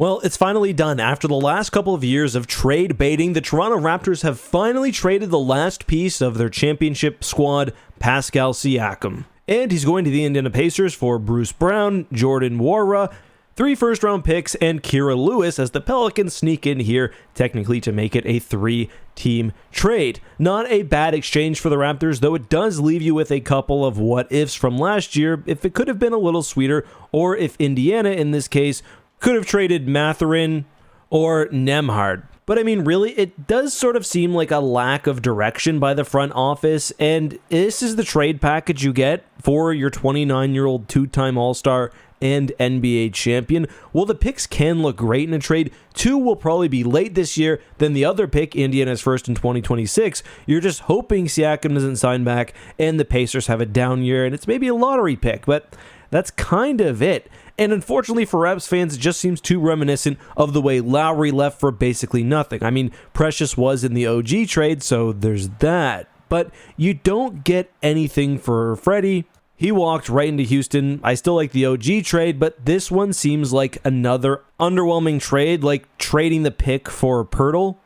Well, it's finally done. After the last couple of years of trade baiting, the Toronto Raptors have finally traded the last piece of their championship squad, Pascal Siakam. And he's going to the Indiana Pacers for Bruce Brown, Jordan Nwora, 3 first-round picks, and Kira Lewis as the Pelicans sneak in here, technically to make it a 3-team trade. Not a bad exchange for the Raptors, though it does leave you with a couple of what-ifs from last year, if it could have been a little sweeter, or if Indiana, in this case, could have traded Mathurin or Nembhard. But I mean, really, it does sort of seem like a lack of direction by the front office, and this is the trade package you get for your 29-year-old two-time All-Star and NBA champion. Well, the picks can look great in a trade. 2 will probably be late this year. Then the other pick, Indiana's first in 2026, you're just hoping Siakam doesn't sign back and the Pacers have a down year, and it's maybe a lottery pick, but that's kind of it. And unfortunately for Raps fans, it just seems too reminiscent of the way Lowry left for basically nothing. I mean, Precious was in the OG trade, so there's that. But you don't get anything for Freddie. He walked right into Houston. I still like the OG trade, but this one seems like another underwhelming trade, like trading the pick for Pirtle.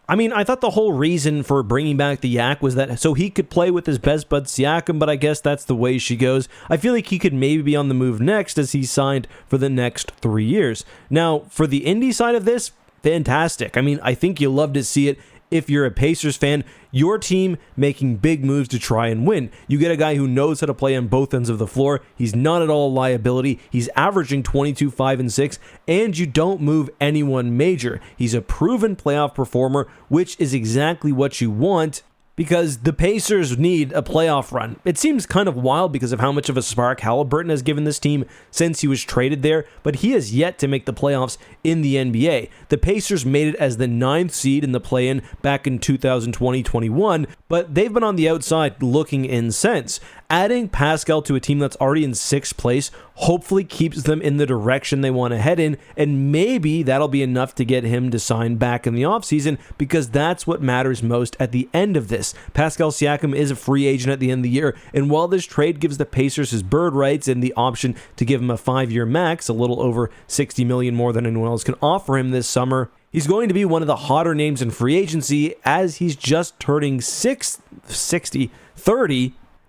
I mean, I thought the whole reason for bringing back the Yak was that so he could play with his best bud Siakam, but I guess that's the way she goes. I feel like he could maybe be on the move next as he's signed for the next 3 years. Now, for the Indy side of this, fantastic. I mean, I think you love to see it. If you're a Pacers fan, your team making big moves to try and win. You get a guy who knows how to play on both ends of the floor. He's not at all a liability. He's averaging 22, 5, and 6, and you don't move anyone major. He's a proven playoff performer, which is exactly what you want, because the Pacers need a playoff run. It seems kind of wild because of how much of a spark Halliburton has given this team since he was traded there, but he has yet to make the playoffs in the NBA. The Pacers made it as the 9th seed in the play-in back in 2020-21, but they've been on the outside looking in since. Adding Pascal to a team that's already in 6th place hopefully keeps them in the direction they want to head in, and maybe that'll be enough to get him to sign back in the offseason, because that's what matters most at the end of this. Pascal Siakam is a free agent at the end of the year, and while this trade gives the Pacers his bird rights and the option to give him a 5-year max, a little over $60 million more than anyone else can offer him this summer, he's going to be one of the hotter names in free agency as he's just turning 30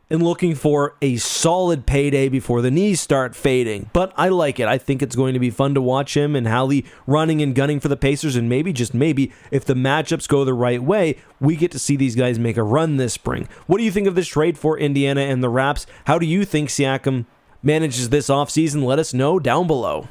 and looking for a solid payday before the knees start fading. But I like it. I think it's going to be fun to watch him and Hallie running and gunning for the Pacers, and maybe, just maybe, if the matchups go the right way, we get to see these guys make a run this spring. What do you think of this trade for Indiana and the Raps? How do you think Siakam manages this offseason? Let us know down below.